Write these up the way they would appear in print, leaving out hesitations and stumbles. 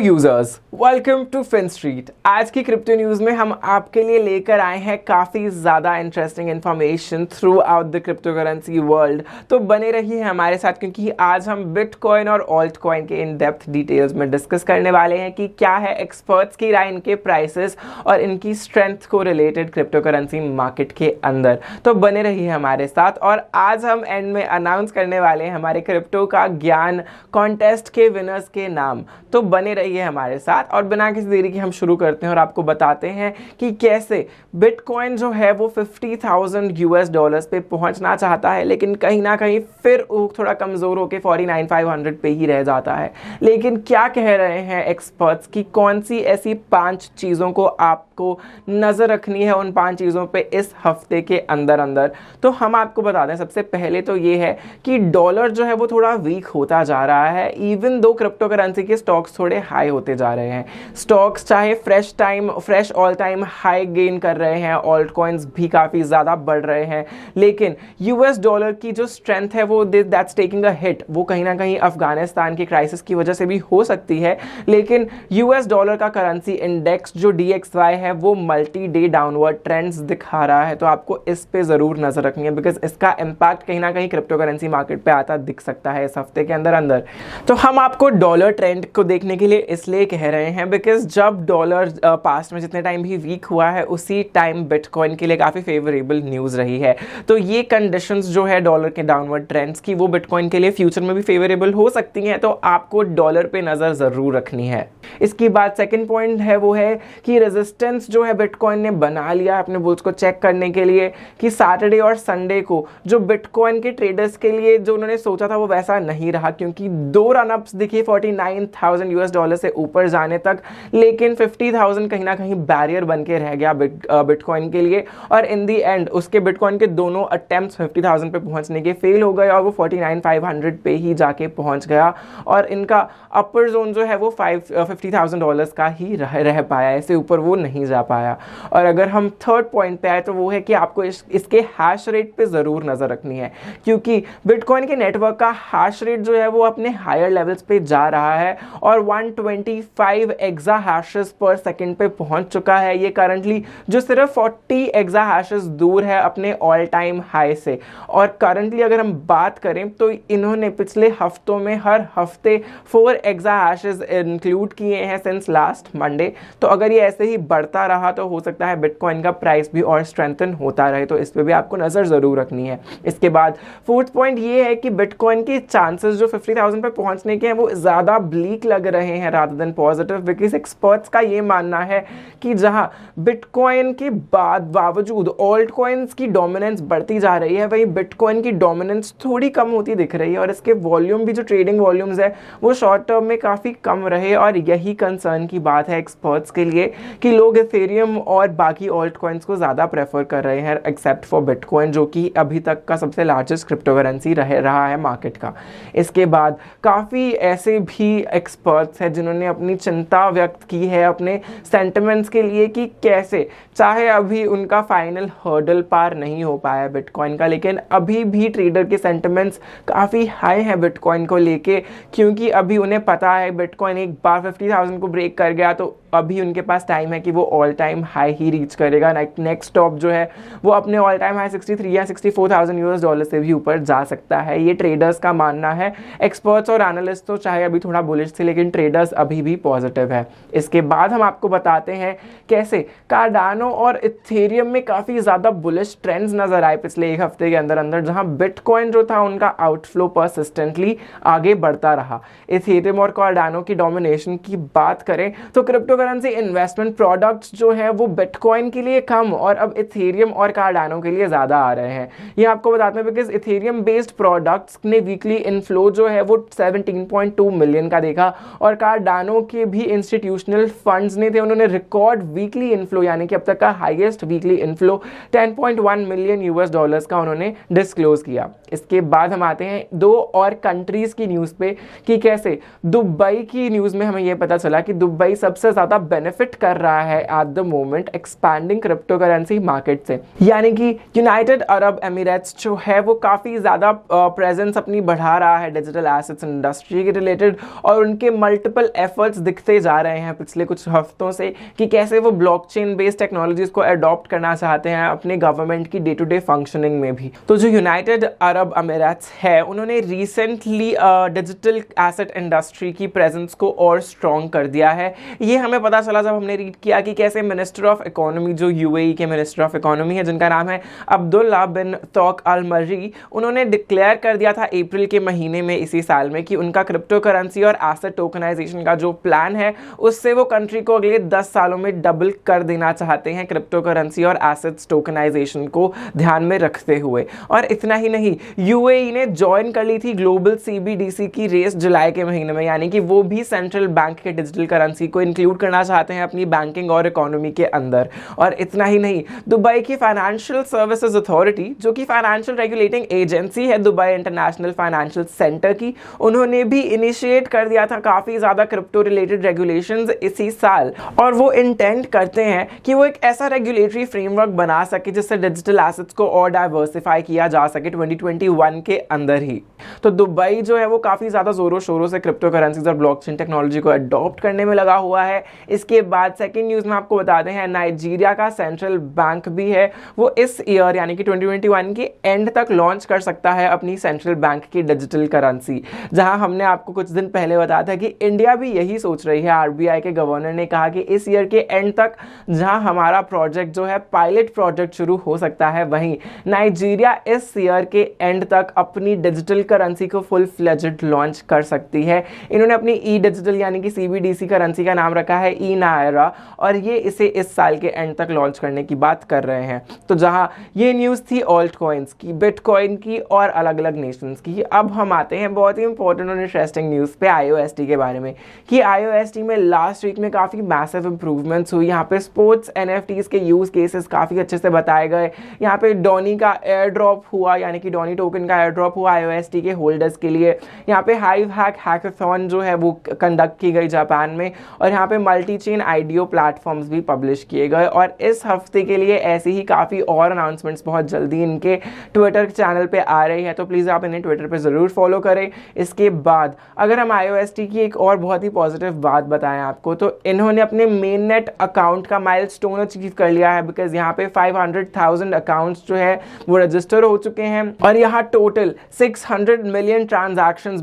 Users, welcome to Fin Street. आज की crypto news में हम आपके लिए लेकर आए हैं काफ़ी ज़्यादा interesting information through out the crypto currency world. तो बने रहिए हमारे साथ, क्योंकि आज हम बिटकॉइन और ऑल्ट कॉइन के इन डेप्थ डिटेल्स में डिस्कस करने वाले हैं कि क्या है एक्सपर्ट्स की राय इनके प्राइसेस और इनकी स्ट्रेंथ को रिलेटेड क्रिप्टो करेंसी मार्केट के अंदर। तो बने रहिए हमारे साथ। और आज हम एंड में अनाउंस करने वाले हैं हमारे क्रिप्टो का ज्ञान कॉन्टेस्ट के विनर्स के नाम। तो बने रहिए हमारे साथ और बिना किसी देरी के हम शुरू करते हैं और आपको बताते हैं कि कैसे बिटकॉइन जो है वो 50,000 यूएस डॉलर्स पे पहुंचना चाहता है, लेकिन कहीं ना कहीं फिर थोड़ा कमज़ोर होकर 49,500 पे ही रह जाता है। लेकिन क्या कह रहे हैं एक्सपर्ट्स कि कौन सी ऐसी 5 चीज़ों को आपको नज़र रखनी है उन 5 चीज़ों पे इस हफ्ते के अंदर अंदर। तो हम आपको बता दें, सबसे पहले तो ये है कि डॉलर जो है वो थोड़ा वीक होता जा रहा है, इवन दो क्रिप्टो करेंसी के स्टॉक्स थोड़े हाई होते जा रहे हैं। स्टॉक्स चाहे fresh all time high gain कर रहे हैं, ऑल्ट कॉइन्स भी काफ़ी ज़्यादा बढ़ रहे हैं, लेकिन यूएस डॉलर की जो स्ट्रेंथ है वो दैट्स टेकिंग अ हिट। वो कहीं ना कहीं अफगानिस्तान की क्राइसिस की वजह से भी हो सकती है, लेकिन यूएस डॉलर का करेंसी इंडेक्स जो DXY है वो मल्टी डे डाउनवर्ड ट्रेंड्स दिखा रहा है। तो आपको इस पे ज़रूर नज़र रखनी है, बिकॉज इसका इम्पैक्ट कहीं ना कहीं क्रिप्टो करेंसी मार्केट पे आता दिख सकता है इस हफ्ते के अंदर अंदर। तो हम आपको डॉलर ट्रेंड को देखने के लिए इसलिए कह रहे हैं बिकॉज जब डॉलर पास्ट में जितने टाइम भी वीक हुआ है उसी टाइम बिटकॉइन के लिए काफ़ी फेवरेबल न्यूज़ रही है। तो ये कंडीशंस जो है डॉलर के डाउनवर्ड ट्रेंड्स की वो बिटकॉइन के लिए फ्यूचर में भी फेवरेबल हो सकती हैं। तो आपको डॉलर पे नज़र ज़रूर रखनी है। इसके बाद सेकंड पॉइंट है वो है कि रेजिस्टेंस जो है बिटकॉइन ने बना लिया अपने बुल्स को चेक करने के लिए कि सैटरडे और संडे को जो बिटकॉइन के ट्रेडर्स के लिए जो उन्होंने सोचा था वो वैसा नहीं रहा, क्योंकि 2 रनअप्स दिखे 49,000 यूएस डॉलर से ऊपर जाने तक, लेकिन 50,000 कहीं ना कहीं बैरियर बन के रह गया बिटकॉइन के लिए। और इन दी एंड उसके बिटकॉइन के दोनों अटेम्प्ट्स 50,000 पे पहुंचने के फेल हो गए और वो 49,500 पे ही जाके पहुंच गया। और इनका अपर जोन जो है वो $50,000 का ही रह पाया, इससे ऊपर वो नहीं जा पाया। और अगर हम थर्ड पॉइंट पे आए तो वो है कि आपको इसके हैश रेट पे ज़रूर नज़र रखनी है, क्योंकि बिटकॉइन के नेटवर्क का हैश रेट जो है वो अपने हायर लेवल्स पे जा रहा है और 125 एक्सा हैशेस पर सेकंड पे पहुंच चुका है। ये करंटली जो सिर्फ 40 एक्सा हैशेस दूर है अपने ऑल टाइम हाई से। और करंटली अगर हम बात करें तो इन्होंने पिछले हफ्तों में हर हफ्ते 4 एक्सा हैशेस इंक्लूड किए हैं सिंस लास्ट मंडे। तो अगर ये ऐसे ही बढ़ता रहा तो हो सकता है बिटकॉइन का प्राइस भी और स्ट्रेंथन होता रहे। तो इस पे भी आपको नज़र ज़रूर रखनी है। इसके बाद फोर्थ पॉइंट ये है कि बिटकॉइन के चांसेस जो 50,000 पे पहुंचने के हैं वो ज़्यादा ब्लीक लग रहे हैं rather than positive, because experts का ये मानना है कि जहां बिटकॉइन के बावजूद ऑल्ट कॉइन्स की डोमिनेंस बढ़ती जा रही है, वहीं बिटकॉइन की डोमिनेंस थोड़ी कम होती दिख रही है और इसके वॉल्यूम भी जो ट्रेडिंग वॉल्यूम्स है वो शॉर्ट टर्म में काफ़ी कम रहे। और यही कंसर्न की बात है एक्सपर्ट्स के लिए कि लोग इथेरियम और बाकी ऑल्ट कॉइन्स को ज़्यादा प्रेफर कर रहे हैं एक्सेप्ट फॉर बिटकॉइन, जो कि अभी तक का सबसे लार्जेस्ट क्रिप्टो करेंसी रहा है मार्केट का। इसके बाद काफ़ी ऐसे भी एक्सपर्ट्स हैं जिन्होंने अपनी चिंता व्यक्त की है अपने सेंटिमेंट्स के लिए कि कैसे, चाहे अभी उनका फाइनल हर्डल पार नहीं हो पाया बिटकॉइन का, लेकिन अभी भी ट्रेडर के सेंटिमेंट्स काफ़ी हाई हैं बिटकॉइन को लेके, क्योंकि अभी उन्हें पता है बिटकॉइन एक बार 50,000 को ब्रेक कर गया तो अभी उनके पास टाइम है कि वो ऑल टाइम हाई ही रीच करेगा। नेक्स्ट स्टॉप जो है वो अपने ऑल टाइम हाई 63 या 64,000 यूएस डॉलर से भी ऊपर जा सकता है। ये ट्रेडर्स का मानना है। एक्सपर्ट्स और एनालिस्ट तो चाहे अभी थोड़ा बुलिश थे, लेकिन ट्रेडर्स अभी भी पॉजिटिव है। इसके बाद हम आपको बताते हैं कैसे कार्डानो और इथेरियम में काफ़ी ज़्यादा बुलिश ट्रेंड्स नजर आए पिछले एक हफ्ते के अंदर अंदर, जहां बिटकॉइन जो था उनका आउटफ्लो परसिस्टेंटली आगे बढ़ता रहा। इथेरियम और कार्डानो की डोमिनेशन की बात करें तो क्रिप्टो करेंसी इन्वेस्टमेंट प्रोडक्ट्स जो है वो बिटकॉइन के लिए कम और अब इथेरियम और कार्डानो के लिए ज़्यादा आ रहे हैं। ये आपको बताते हैं बिकॉज इथेरियम बेस्ड प्रोडक्ट्स ने वीकली इनफ्लो जो है वो 17.2 मिलियन का देखा और कार्डानो के भी इंस्टीट्यूशनल फंड्स ने थे, उन्होंने रिकॉर्ड वीकली इनफ्लो यानी कि अब तक का highest weekly inflow 10.1 million US dollars का उन्होंने डिस्क्लोज किया। इसके बाद हम आते हैं 2 और कंट्रीज़ की न्यूज़ पे कि कैसे दुबई की न्यूज़ में हमें यह पता चला कि दुबई सबसे ज़्यादा ज़्यादा बेनिफिट कर रहा है at the moment expanding crypto currency market से। यानी कि यूनाइटेड अरब एमिरेट्स जो है वो काफ़ी ज़्यादा प्रेजेंस अपनी बढ़ा रहा है डिजिटल एसेट्स इंडस्ट्री के रिलेटेड, और उनके मल्टीपल एफर्ट्स दिखते जा रहे हैं पिछले कुछ हफ्तों से कि कैसे वो ब्लॉकचेन बेस्ड टेक्नोलॉजीज को अडॉप्ट करना चाहते हैं अपने गवर्नमेंट की डे टू डे फंक्शनिंग में भी। तो जो यूनाइटेड अरब एमिरेट्स है उन्होंने रिसेंटली डिजिटल एसेट इंडस्ट्री की प्रेजेंस को और स्ट्रॉन्ग कर दिया है। ये हमें पता चला जब हमने रीड किया कि कैसे मिनिस्टर ऑफ इकोनॉमी, जो यूएई के मिनिस्टर ऑफ इकोनॉमी है जिनका नाम है अब्दुल्ला बिन तौक अल मर्री, उन्होंने डिक्लेयर कर दिया था अप्रैल के महीने में इसी साल में कि उनका क्रिप्टो करेंसी और एसेट टोकनाइजेशन का जो प्लान है उससे वो कंट्री को अगले 10 सालों में डबल कर देना चाहते हैं क्रिप्टो करेंसी और एसेट्स टोकनाइजेशन को ध्यान में रखते हुए। और इतना ही नहीं, यूएई ने ज्वाइन कर ली थी ग्लोबल सीबीडीसी की रेस जुलाई के महीने में, यानी कि वो भी सेंट्रल बैंक के डिजिटल करेंसी को इंक्लूड करना चाहते हैं अपनी बैंकिंग और इकोनॉमी के अंदर। और इतना ही नहीं, दुबई की फाइनेंशियल सर्विसेज अथॉरिटी जो कि फाइनेंशियल रेगुलेटिंग एजेंसी है दुबई इंटरनेशनल फाइनेंशियल सेंटर की, उन्होंने भी इनिशिएट कर दिया था काफ़ी ज़्यादा क्रिप्टो रिलेटेड रेगुलेशंस इसी साल। और वो इंटेंट करते हैं कि वो एक ऐसा रेगुलेटरी फ्रेमवर्क बना सके जिससे डिजिटल एसेट्स को और डाइवर्सिफाई किया जा सके 2021 के अंदर ही। तो दुबई जो है वो काफ़ी ज़्यादा ज़ोरों शोरों से क्रिप्टो करेंसीज और ब्लॉकचेन टेक्नोलॉजी को अडॉप्ट करने में लगा हुआ है। इसके बाद सेकंड न्यूज़ में आपको बताते हैं नाइजीरिया का सेंट्रल बैंक भी है, वो इस ईयर यानी कि 2021 के एंड तक लॉन्च कर सकता है अपनी सेंट्रल बैंक की डिजिटल करेंसी। जहां हमने आपको कुछ दिन पहले बताया था कि इंडिया भी यही सोच रही है। आरबीआई के गवर्नर ने कहा कि इस ईयर के एंड तक जहां हमारा प्रोजेक्ट जो है पायलट प्रोजेक्ट शुरू हो सकता है, वहीं नाइजीरिया इस ईयर के एंड तक अपनी डिजिटल करेंसी को फुल फ्लेजेड लॉन्च कर सकती है। इन्होंने अपनी ई डिजिटल यानी कि सीबीडीसी करेंसी का नाम रखा है ई नायरा, और ये इसे इस साल के एंड तक लॉन्च करने की बात कर रहे हैं। तो जहां ये न्यूज़ थी ऑल्ट कॉइन्स की, बिटकॉइन की और अलग अलग नेशंस की। अब हम आते हैं बहुत ही इंपॉर्टेंट और इंटरेस्टिंग न्यूज़ पे आईओएसटी के बारे में कि आईओएसटी में लास्ट वीक में काफ़ी मैसिव इंप्रूवमेंट्स हुई। यहाँ पे स्पोर्ट्स एनएफटीज के यूज़ केसेस काफ़ी अच्छे से बताए गए। यहाँ पे डॉनी का एयर ड्रॉप हुआ, यानी कि डॉनी टोकन का एयर ड्रॉप हुआ आईओएसटी के होल्डर्स के लिए। यहाँ पे हाइव हैक हैकाथॉन जो है वो कंडक्ट की गई जापान में, और यहाँ पे मल्टी चेन आईडीओ प्लेटफॉर्म्स भी पब्लिश किए गए। और इस हफ्ते के लिए ऐसी ही काफ़ी और अनाउंसमेंट्स बहुत जल्दी इनके ट्विटर चैनल पे आ रही है, तो प्लीज़ आप इन्हें ट्विटर पे ज़रूर फॉलो करें। इसके बाद अगर हम आईओएसटी की एक और बहुत ही पॉजिटिव बात बताएं आपको, तो इन्होंने अपने मेन नेट अकाउंट का माइलस्टोन अचीव कर लिया है, बिकॉज यहाँ पे 500,000 अकाउंट्स जो है वो रजिस्टर हो चुके हैं, और यहाँ टोटल 600 मिलियन ट्रांजैक्शंस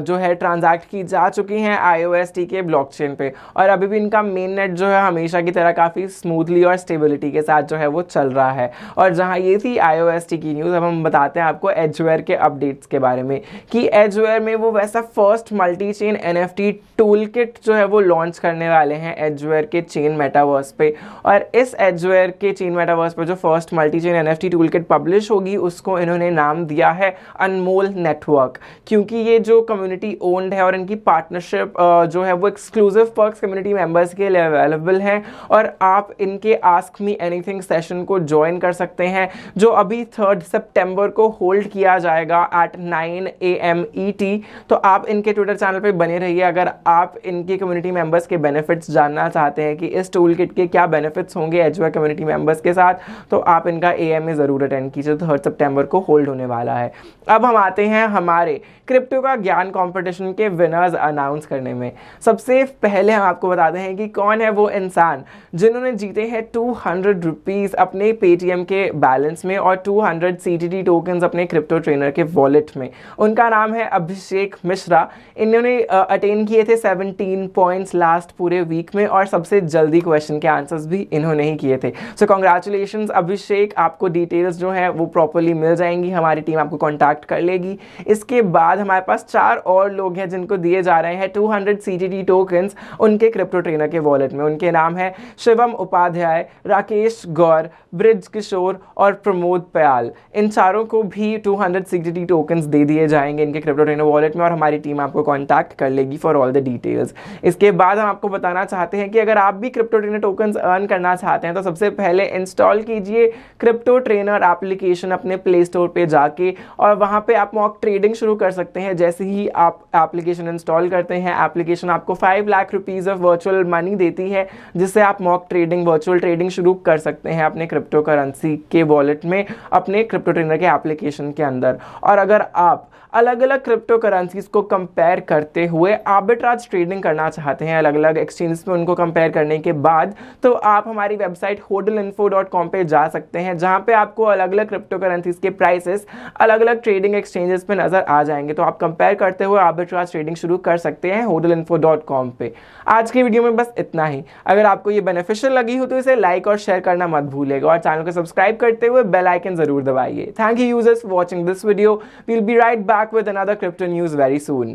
जो है ट्रांजैक्ट की जा चुकी हैं आईओएसटी के ब्लॉकचेन पे। और अभी भी इनका मेन नेट जो है हमेशा की तरह काफ़ी स्मूथली और स्टेबिलिटी के साथ जो है वो चल रहा है। और जहाँ ये थी आईओएसटी की न्यूज़, अब हम बताते हैं आपको एजवेयर के अपडेट्स के बारे में कि एजवेयर में वो वैसा first multi chain NFT tool kit जो है वो लॉन्च करने वाले हैं एजवेयर के चेन मेटावर्स पे। और इस एजवेयर के चेन मेटावर्स पे जो first multi chain NFT tool kit publish होगी उसको इन्होंने नाम दिया है अनमोल नेटवर्क, क्योंकि ये जो कम्युनिटी ओन्ड है और इनकी पार्टनरशिप जो है वो एक्सक्लूसिव पर्क्स कम्युनिटी मेंबर्स के लिए अवेलेबल हैं। और आप इनके आस्क मी एनीथिंग सेशन को ज्वाइन कर सकते हैं जो अभी 3 सितंबर को होल्ड किया जाएगा एट 9 AM ET। तो आप इनके ट्विटर चैनल पे बने रहिए अगर आप इनके कम्युनिटी मेंबर्स के बेनिफिट्स जानना चाहते हैं कि इस टूल किट के क्या बेनिफिट्स होंगे एजवेयर कम्युनिटी मेंबर्स के साथ, तो आप इनका AMA ज़रूर अटेंड कीजिए। 3 सितंबर को होल्ड होने वाला है। अब हम आते हैं हमारे क्रिप्टो का ज्ञान कंपटीशन के विनर्स अनाउंस करने में। सबसे पहले हम आपको बताते हैं कि कौन है वो इंसान जिन्होंने जीते हैं 200 रुपीज़ अपने पेटीएम के बैलेंस में और 200 CTT टोकन्स अपने क्रिप्टो ट्रेनर के वॉलेट में। उनका नाम है अभिषेक मिश्रा। इन्होंने अटेन किए थे 17 पॉइंट्स लास्ट पूरे वीक में, और सबसे जल्दी क्वेश्चन के आंसर्स भी इन्होंने ही किए थे। सो कॉन्ग्रेचुलेशंस अभिषेक, आपको डिटेल्स जो है वो प्रॉपरली मिल जाएंगी, हमारी टीम आपको कॉन्टैक्ट कर लेगी। इसके बाद हमारे पास 4 और लोग हैं जिनको दिए जा रहे हैं 200 CTT टोकन्स उनके क्रिप्टो ट्रेनर के वॉलेट में। उनके नाम है शिवम उपाध्याय, राकेश गौर, ब्रिज किशोर और प्रमोद पयाल। इन चारों को भी 200 CTT टोकन्स दे दिए जाएंगे इनके क्रिप्टो ट्रेनर वॉलेट में, और हमारी टीम आपको कॉन्टैक्ट कर लेगी फॉर ऑल द डिटेल्स। इसके बाद हम आपको बताना चाहते हैं कि अगर आप भी क्रिप्टो ट्रेनर टोकन्स अर्न करना चाहते हैं तो सबसे पहले इंस्टॉल कीजिए क्रिप्टो ट्रेनर एप्लीकेशन अपने प्ले स्टोर पे जाके, और वहाँ पे आप मॉक ट्रेडिंग शुरू कर सकते हैं। जैसे ही आप एप्लीकेशन इंस्टॉल करते हैं, एप्लीकेशन आपको 5 lakh rupees of virtual virtual money देती है, जिससे आप मॉक ट्रेडिंग, वर्चुअल ट्रेडिंग शुरू कर सकते हैं अपने क्रिप्टो करेंसी के वॉलेट में, अपने क्रिप्टो ट्रेडर के एप्लीकेशन के अंदर। और अगर आप अलग अलग क्रिप्टो करेंसीज को कंपेयर करते हुए आर्बिट्राज ट्रेडिंग करना चाहते हैं अलग अलग एक्सचेंजेस में, उनको कंपेयर करने के बाद, तो आप हमारी वेबसाइट hodlinfo.com पे जा सकते हैं, जहां पे आपको अलग अलग क्रिप्टो करेंसीज के प्राइसेस अलग अलग ट्रेडिंग एक्सचेंजेस पे नजर आ जाएंगे। तो आप कंपेयर करते हुए आर्बिट्राज ट्रेडिंग शुरू कर सकते हैं hodlinfo.com पे। आज की वीडियो में बस इतना ही। अगर आपको ये बेनिफिशियल लगी हो तो इसे लाइक और शेयर करना मत भूलिएगा, और चैनल को सब्सक्राइब करते हुए बेल आइकन जरूर दबाइए। Thank you users for watching this video. We'll be right back with another crypto news very soon.